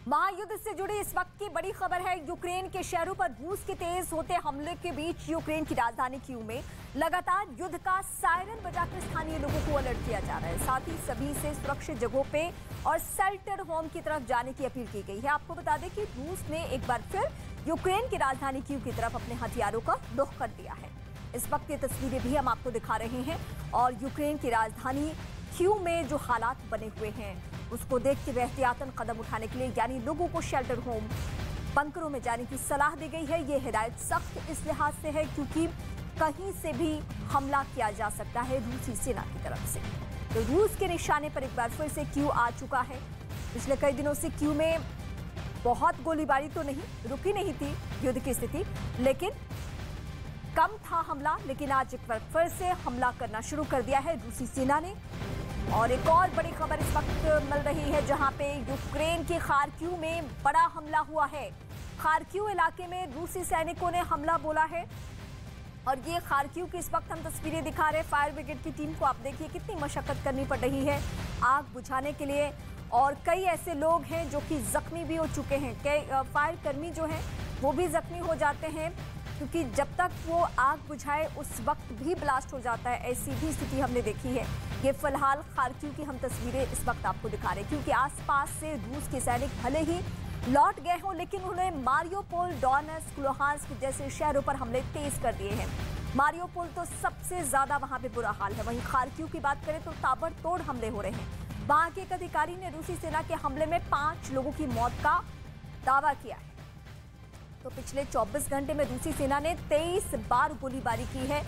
महायुद्ध से जुड़ी इस वक्त की बड़ी खबर है। यूक्रेन के शहरों पर रूस के तेज होते हमले के बीच यूक्रेन की राजधानी कीव में लगातार युद्ध का सायरन बजाकर स्थानीय लोगों को अलर्ट किया जा रहा है। साथ ही सभी से सुरक्षित जगहों पे और शेल्टर होम की तरफ जाने की अपील की गई है। आपको बता दें कि रूस ने एक बार फिर यूक्रेन की राजधानी कीव की तरफ अपने हथियारों का रुख कर दिया है। इस वक्त ये तस्वीरें भी हम आपको दिखा रहे हैं और यूक्रेन की राजधानी कीव में जो हालात बने हुए हैं उसको देखते हुए एहतियातन कदम उठाने के लिए यानी लोगों को शेल्टर होम बंकरों में जाने की सलाह दी गई है। ये हिदायत सख्त इस लिहाज से है क्योंकि कहीं से भी हमला किया जा सकता है रूसी सेना की तरफ से। तो रूस के निशाने पर एक बार फिर से कीव आ चुका है। पिछले कई दिनों से कीव में बहुत गोलीबारी तो नहीं रुकी नहीं थी युद्ध की स्थिति, लेकिन कम था हमला। लेकिन आज एक बार फिर से हमला करना शुरू कर दिया है रूसी सेना ने। और एक और बड़ी खबर इस वक्त मिल रही है जहां पे यूक्रेन के खार्किव में बड़ा हमला हुआ है। खार्किव इलाके में रूसी सैनिकों ने हमला बोला है और ये खार्किव की इस वक्त हम तस्वीरें दिखा रहे हैं। फायर ब्रिगेड की टीम को आप देखिए कितनी मशक्कत करनी पड़ रही है आग बुझाने के लिए और कई ऐसे लोग हैं जो कि जख्मी भी हो चुके हैं। कई फायर कर्मी जो हैं वो भी जख्मी हो जाते हैं क्योंकि जब तक वो आग बुझाए उस वक्त भी ब्लास्ट हो जाता है। ऐसी भी स्थिति हमने देखी है। ये फिलहाल खार्किव की हम तस्वीरें इस वक्त आपको दिखा रहे हैं क्योंकि आसपास से रूस के सैनिक भले ही लौट गए हों लेकिन उन्होंने मारियोपोल, डोनेट्स्क, लुहांस्क जैसे शहरों पर हमले तेज कर दिए हैं। मारियोपोल तो सबसे ज्यादा वहां पे बुरा हाल है। वहीं खार्किव की बात करें तो ताबड़तोड़ हमले हो रहे हैं। वहां के एक अधिकारी ने रूसी सेना के हमले में 5 लोगों की मौत का दावा किया है। तो पिछले 24 घंटे में रूसी सेना ने 23 बार गोलीबारी की है।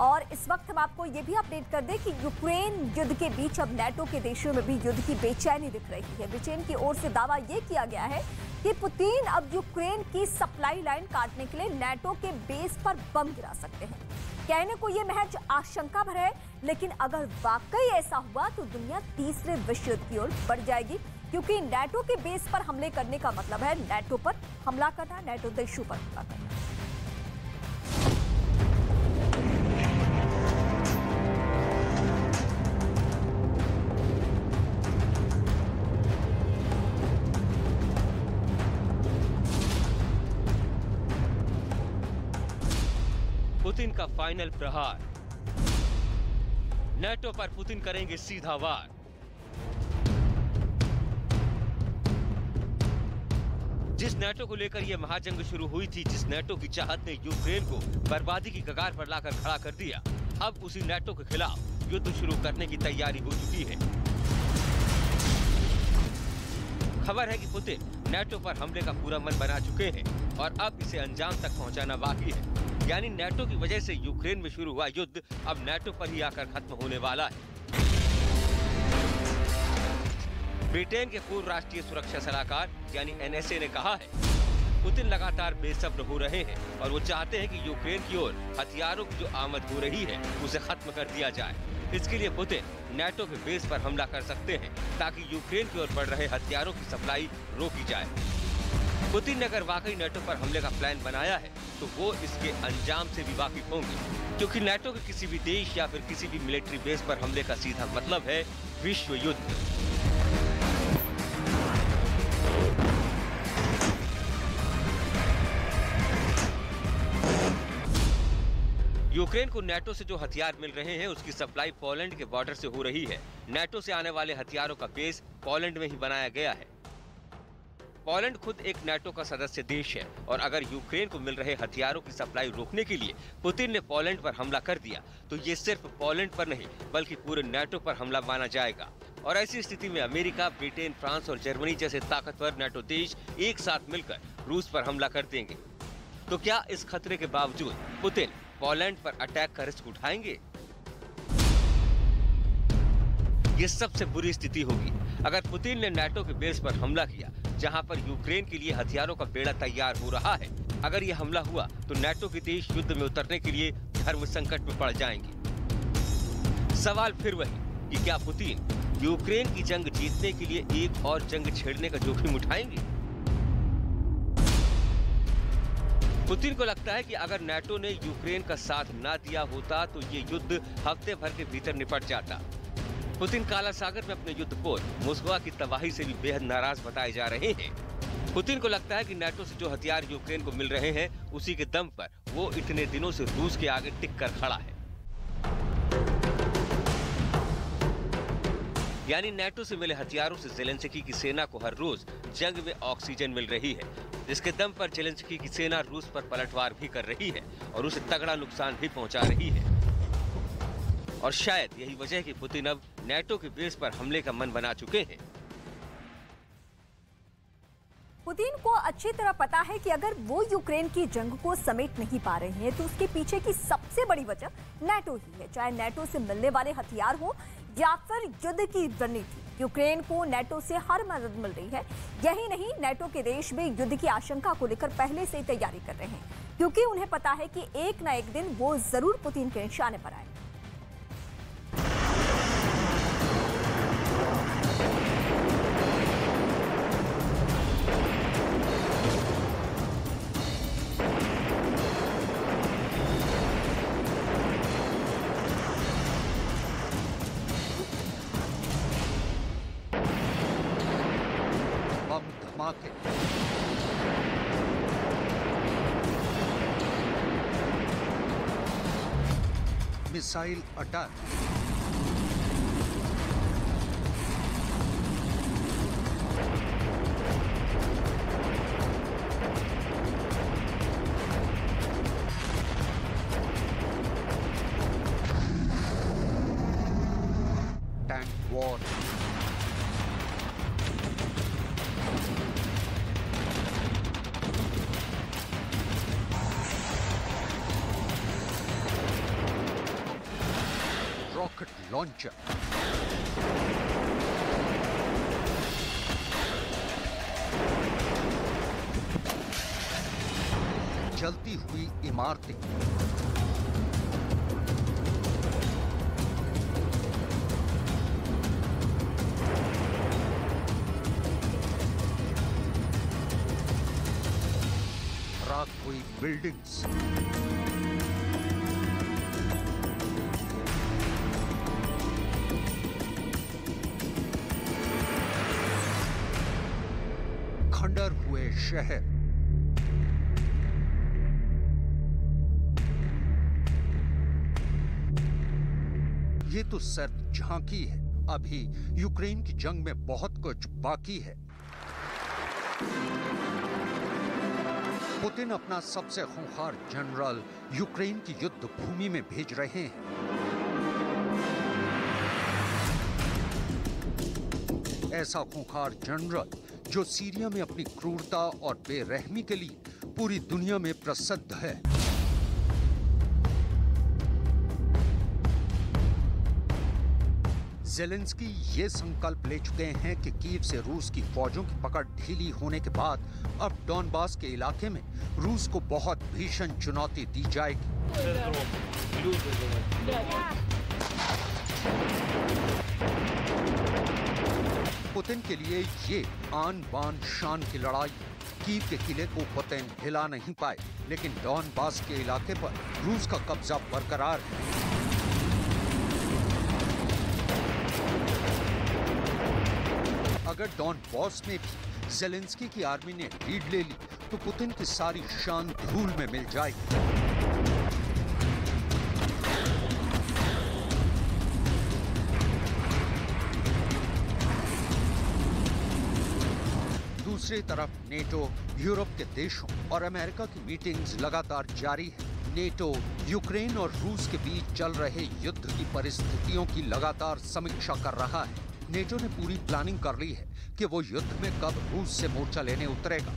और इस वक्त हम आपको ये भी अपडेट कर दें कि यूक्रेन युद्ध के बीच अब नेटो के देशों में भी युद्ध की बेचैनी दिख रही है। ब्रिटेन की ओर से दावा ये किया गया है कि पुतिन अब यूक्रेन की सप्लाई लाइन काटने के लिए नेटो के बेस पर बम गिरा सकते हैं। कहने को ये महज आशंका भर है, लेकिन अगर वाकई ऐसा हुआ तो दुनिया तीसरे विश्व युद्ध की ओर बढ़ जाएगी क्योंकि नेटो के बेस पर हमले करने का मतलब है नेटो पर हमला करना, नेटो देशों पर हमला करना। पुतिन का फाइनल प्रहार, नेटो पर पुतिन करेंगे सीधा वार। जिस नेटो को लेकर यह महाजंग शुरू हुई थी, जिस नेटो की चाहत ने यूक्रेन को बर्बादी की कगार पर लाकर खड़ा कर दिया, अब उसी नेटो के खिलाफ युद्ध शुरू करने की तैयारी हो चुकी है। खबर है कि पुतिन नेटो पर हमले का पूरा मन बना चुके हैं और अब इसे अंजाम तक पहुंचाना बाकी है। यानी नेटो की वजह से यूक्रेन में शुरू हुआ युद्ध अब नेटो पर ही आकर खत्म होने वाला है। ब्रिटेन के पूर्व राष्ट्रीय सुरक्षा सलाहकार यानी NSA ने कहा है पुतिन लगातार बेसब्र हो रहे हैं और वो चाहते हैं कि यूक्रेन की ओर हथियारों की जो आमद हो रही है उसे खत्म कर दिया जाए। इसके लिए पुतिन नेटो के बेस पर हमला कर सकते हैं ताकि यूक्रेन की ओर बढ़ रहे हथियारों की सप्लाई रोकी जाए। पुतिन ने अगर वाकई नेटो पर हमले का प्लान बनाया है तो वो इसके अंजाम से भी वाकिफ होंगे क्योंकि नेटो के किसी भी देश या फिर किसी भी मिलिट्री बेस पर हमले का सीधा मतलब है विश्व युद्ध। यूक्रेन को नेटो से जो हथियार मिल रहे हैं उसकी सप्लाई पोलैंड के बॉर्डर से हो रही है। नेटो से आने वाले हथियारों का बेस पोलैंड में ही बनाया गया है। पोलैंड खुद एक नेटो का सदस्य देश है और अगर यूक्रेन को मिल रहे हथियारों की सप्लाई रोकने के लिए पुतिन ने पोलैंड पर हमला कर दिया तो ये सिर्फ पोलैंड पर नहीं बल्कि पूरे नेटो पर हमला माना जाएगा। और ऐसी स्थिति में अमेरिका, ब्रिटेन, फ्रांस और जर्मनी जैसे ताकतवर नेटो देश एक साथ मिलकर रूस पर हमला कर देंगे। तो क्या इस खतरे के बावजूद पुतिन पोलैंड पर अटैक का रिस्क उठाएंगे? ये सबसे बुरी स्थिति होगी अगर पुतिन ने नेटो के बेस पर हमला किया जहां पर यूक्रेन के लिए हथियारों का बेड़ा तैयार हो रहा है। अगर ये हमला हुआ तो नेटो के देश युद्ध में उतरने के लिए धर्म संकट में पड़ जाएंगे। सवाल फिर वही कि क्या पुतिन यूक्रेन की जंग जीतने के लिए एक और जंग छेड़ने का जोखिम उठाएंगे? पुतिन को लगता है कि अगर नेटो ने यूक्रेन का साथ ना दिया होता तो ये युद्ध हफ्ते भर के भीतर निपट जाता। पुतिन काला सागर में अपने युद्ध पोत मोस्कवा की तबाही से भी बेहद नाराज बताए जा रहे हैं। पुतिन को लगता है कि नाटो से जो हथियार यूक्रेन को मिल रहे हैं, उसी के दम पर वो इतने दिनों से रूस के आगे टिक कर खड़ा है। यानी नाटो से मिले हथियारों से जेलेंस्की की सेना को हर रोज जंग में ऑक्सीजन मिल रही है, जिसके दम पर जेलेंस्की की सेना रूस पर पलटवार भी कर रही है और उसे तगड़ा नुकसान भी पहुंचा रही है। और शायद यही वजह है कि पुतिन अब नाटो के बेस पर हमले का मन बना चुके हैं। पुतिन को अच्छी तरह पता है कि अगर वो यूक्रेन की जंग को समेट नहीं पा रहे हैं तो उसके पीछे की सबसे बड़ी वजह नाटो ही है। चाहे नाटो से मिलने वाले हथियार हो या फिर युद्ध की रणनीति, यूक्रेन को नाटो से हर मदद मिल रही है। यही नहीं, नाटो के देश में युद्ध की आशंका को लेकर पहले से ही तैयारी कर रहे हैं, क्योंकि उन्हें पता है कि एक न एक दिन वो जरूर पुतिन के निशाने पर आए। Missile attack, tank war, rocket launcher, जलती हुई इमारतें, राख हुई बिल्डिंग्स, खंडर हुए शहर, ये तो सिर्फ झांकी है। अभी यूक्रेन की जंग में बहुत कुछ बाकी है। पुतिन अपना सबसे खूंखार जनरल यूक्रेन की युद्ध भूमि में भेज रहे हैं। ऐसा खूंखार जनरल जो सीरिया में अपनी क्रूरता और बेरहमी के लिए पूरी दुनिया में प्रसिद्ध है। जेलेंस्की ये संकल्प ले चुके हैं कि कीव से रूस की फौजों की पकड़ ढीली होने के बाद अब डॉनबास के इलाके में रूस को बहुत भीषण चुनौती दी जाएगी। पुतिन के लिए ये आन बान शान की लड़ाई। कीव के किले को पुतिन हिला नहीं पाए, लेकिन डॉनबास के इलाके पर रूस का कब्जा बरकरार है। अगर डॉनबास में भी जेलेंस्की की आर्मी ने लीड ले ली तो पुतिन की सारी शान धूल में मिल जाएगी। दूसरी तरफ नेटो, यूरोप के देशों और अमेरिका की मीटिंग्स लगातार जारी है। नेटो यूक्रेन और रूस के बीच चल रहे युद्ध की परिस्थितियों की लगातार समीक्षा कर रहा है। नेटो ने पूरी प्लानिंग कर ली है कि वो युद्ध में कब रूस से मोर्चा लेने उतरेगा।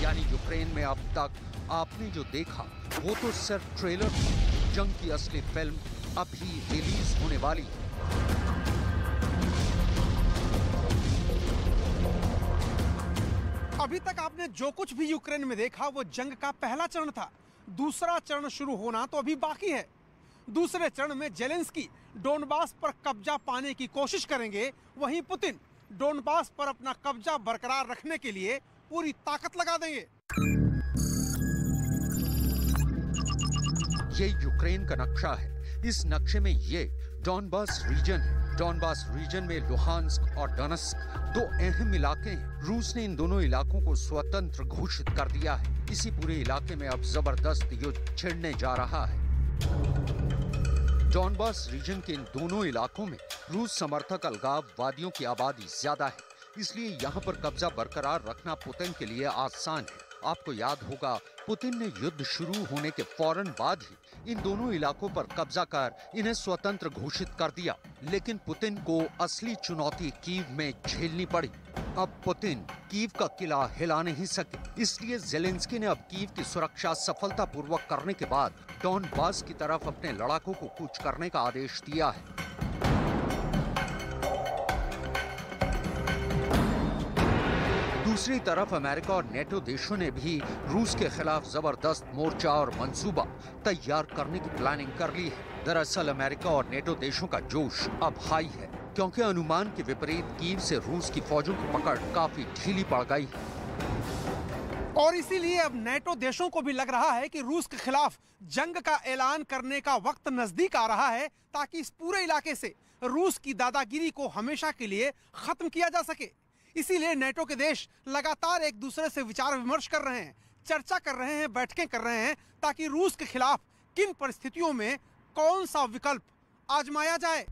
यानी यूक्रेन में अब तक आपने जो देखा वो तो सिर्फ ट्रेलर था। जंग की असली फिल्म अभी रिलीज होने वाली है। अभी तक आपने जो कुछ भी यूक्रेन में देखा वो जंग का पहला चरण था। दूसरा चरण शुरू होना तो अभी बाकी है। दूसरे चरण में जेलेंस्की डोनबास पर कब्जा पाने की कोशिश करेंगे, वहीं पुतिन डोनबास पर अपना कब्जा बरकरार रखने के लिए पूरी ताकत लगा देंगे। ये यूक्रेन का नक्शा है। इस नक्शे में ये डोनबास रीजन है। डोनबास रीजन में लुहांस्क और डोनेत्स्क दो अहम इलाके हैं। रूस ने इन दोनों इलाकों को स्वतंत्र घोषित कर दिया है। इसी पूरे इलाके में अब जबरदस्त युद्ध छिड़ने जा रहा है। डोनबास रीजन के इन दोनों इलाकों में रूस समर्थक अलगाववादियों की आबादी ज्यादा है, इसलिए यहाँ पर कब्जा बरकरार रखना पुतिन के लिए आसान है। आपको याद होगा, पुतिन ने युद्ध शुरू होने के फौरन बाद ही इन दोनों इलाकों पर कब्जा कर इन्हें स्वतंत्र घोषित कर दिया। लेकिन पुतिन को असली चुनौती कीव में झेलनी पड़ी। अब पुतिन कीव का किला हिला नहीं सके, इसलिए ज़ेलेंस्की ने अब कीव की सुरक्षा सफलतापूर्वक करने के बाद डोनबास की तरफ अपने लड़ाकों को कूच करने का आदेश दिया है। दूसरी तरफ अमेरिका और नेटो देशों ने भी रूस के खिलाफ जबरदस्त मोर्चा और मंसूबा तैयार करने की प्लानिंग कर ली है। दरअसल अमेरिका और नेटो देशों का जोश अब हाई है, क्योंकि अनुमान के विपरीत कीव से रूस की फौजों की पकड़ काफी ढीली पड़ गई है। और इसीलिए अब नेटो देशों को भी लग रहा है कि रूस के खिलाफ जंग का ऐलान करने का वक्त नजदीक आ रहा है, ताकि इस पूरे इलाके से रूस की दादागिरी को हमेशा के लिए खत्म किया जा सके। इसीलिए नेटो के देश लगातार एक दूसरे से विचार विमर्श कर रहे हैं, चर्चा कर रहे हैं, बैठकें कर रहे हैं, ताकि रूस के खिलाफ किन परिस्थितियों में कौन सा विकल्प आजमाया जाए।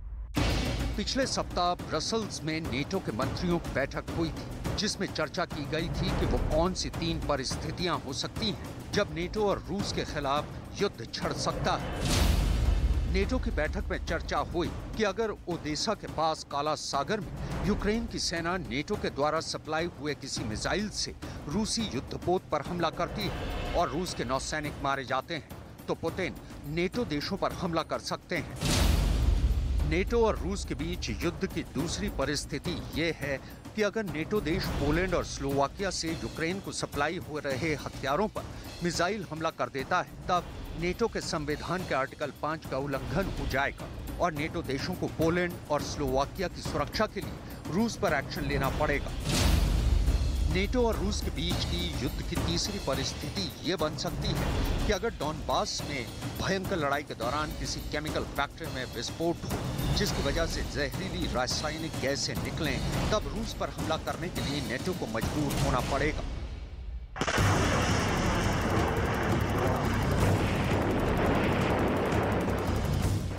पिछले सप्ताह ब्रसल्स में नेटो के मंत्रियों की बैठक हुई थी, जिसमें चर्चा की गई थी कि वो कौन सी 3 परिस्थितियां हो सकती हैं जब नेटो और रूस के खिलाफ युद्ध छिड़ सकता है। नेटो की बैठक में चर्चा हुई कि अगर ओडेसा के पास काला सागर में यूक्रेन की सेना नेटो के द्वारा सप्लाई हुए किसी मिसाइल से रूसी युद्धपोत पर हमला करती है और रूस के नौसैनिक मारे जाते हैं, तो पुतिन नेटो देशों पर हमला कर सकते हैं। नेटो और रूस के बीच युद्ध की दूसरी परिस्थिति ये है कि अगर नेटो देश पोलैंड और स्लोवाकिया से यूक्रेन को सप्लाई हो रहे हथियारों पर मिसाइल हमला कर देता है, तब नेटो के संविधान के आर्टिकल 5 का उल्लंघन हो जाएगा और नेटो देशों को पोलैंड और स्लोवाकिया की सुरक्षा के लिए रूस पर एक्शन लेना पड़ेगा। नेटो और रूस के बीच की युद्ध की तीसरी परिस्थिति ये बन सकती है कि अगर डोनबास में भयंकर लड़ाई के दौरान किसी केमिकल फैक्ट्री में विस्फोट हो, जिसकी वजह से जहरीली रासायनिक गैसें निकलें, तब रूस पर हमला करने के लिए नेटो को मजबूर होना पड़ेगा।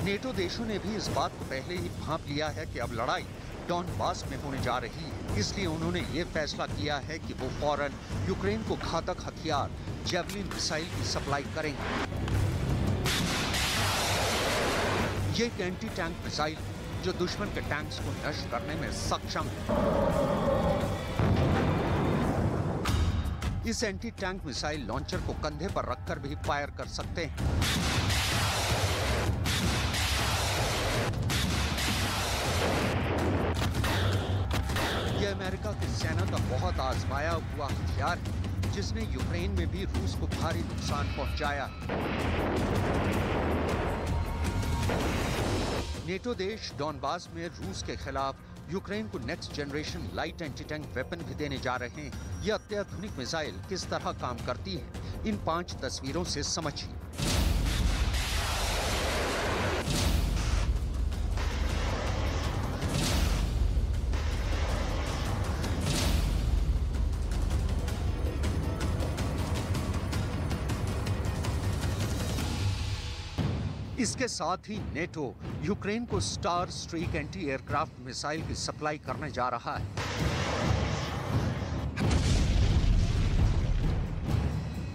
नेटो देशों ने भी इस बात को पहले ही भांप लिया है कि अब लड़ाई डोनबास में होने जा रही है, इसलिए उन्होंने ये फैसला किया है कि वो फौरन यूक्रेन को घातक हथियार जेवलिन मिसाइल की सप्लाई करेंगे। ये एक एंटी टैंक मिसाइल जो दुश्मन के टैंक्स को नष्ट करने में सक्षम है। इस एंटी टैंक मिसाइल लॉन्चर को कंधे पर रखकर भी फायर कर सकते हैं। यह अमेरिका की सेना का बहुत आजमाया हुआ हथियार है, जिसने यूक्रेन में भी रूस को भारी नुकसान पहुंचाया। नेटो देश डोनबास में रूस के खिलाफ यूक्रेन को next generation light anti tank weapon भी देने जा रहे हैं। यह अत्याधुनिक मिसाइल किस तरह काम करती है, इन 5 तस्वीरों से समझिए। इसके साथ ही नेटो यूक्रेन को star streak anti aircraft missile की सप्लाई करने जा रहा है।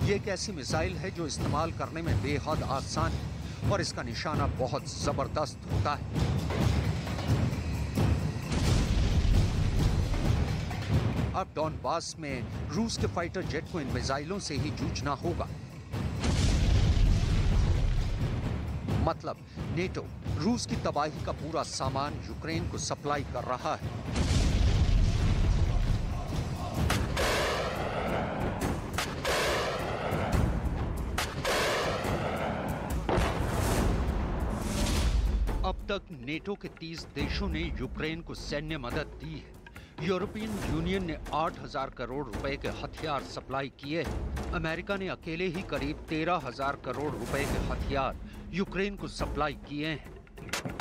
ये एक ऐसी मिसाइल है जो इस्तेमाल करने में बेहद आसान है और इसका निशाना बहुत जबरदस्त होता है। अब डोनबास में रूस के फाइटर जेट को इन मिसाइलों से ही जूझना होगा। मतलब नेटो रूस की तबाही का पूरा सामान यूक्रेन को सप्लाई कर रहा है। अब तक नेटो के 30 देशों ने यूक्रेन को सैन्य मदद दी है। यूरोपियन यूनियन ने 8,000 करोड़ रुपए के हथियार सप्लाई किए हैं। अमेरिका ने अकेले ही करीब 13,000 करोड़ रुपए के हथियार यूक्रेन को सप्लाई किए हैं।